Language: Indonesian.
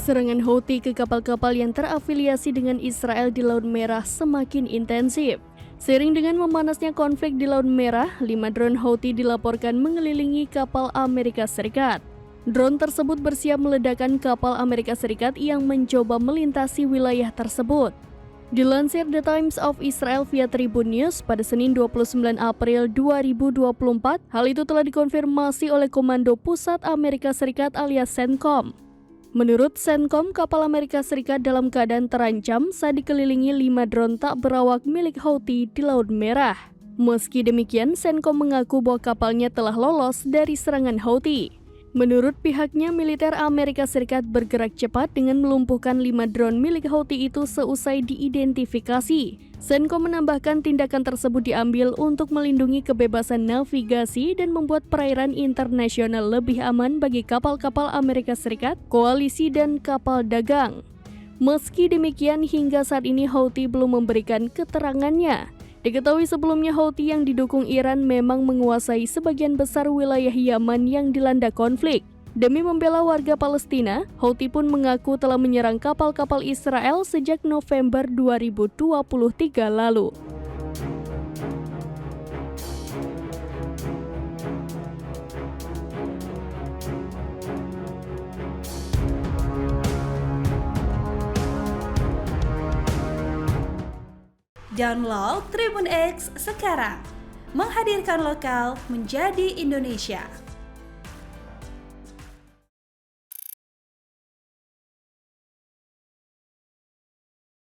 Serangan Houthi ke kapal-kapal yang terafiliasi dengan Israel di Laut Merah semakin intensif. Seiring dengan memanasnya konflik di Laut Merah, 5 drone Houthi dilaporkan mengelilingi kapal Amerika Serikat. Drone tersebut bersiap meledakkan kapal Amerika Serikat yang mencoba melintasi wilayah tersebut. Dilansir The Times of Israel via Tribun News pada Senin 29 April 2024, hal itu telah dikonfirmasi oleh Komando Pusat Amerika Serikat alias CENTCOM. Menurut CENTCOM, kapal Amerika Serikat dalam keadaan terancam saat dikelilingi 5 drone tak berawak milik Houthi di Laut Merah. Meski demikian, CENTCOM mengaku bahwa kapalnya telah lolos dari serangan Houthi. Menurut pihaknya, militer Amerika Serikat bergerak cepat dengan melumpuhkan 5 drone milik Houthi itu seusai diidentifikasi. CENTCOM menambahkan tindakan tersebut diambil untuk melindungi kebebasan navigasi dan membuat perairan internasional lebih aman bagi kapal-kapal Amerika Serikat, koalisi, dan kapal dagang. Meski demikian, hingga saat ini Houthi belum memberikan keterangannya. Diketahui sebelumnya Houthi yang didukung Iran memang menguasai sebagian besar wilayah Yaman yang dilanda konflik. Demi membela warga Palestina, Houthi pun mengaku telah menyerang kapal-kapal Israel sejak November 2023 lalu. Download Tribun X sekarang, menghadirkan lokal menjadi Indonesia.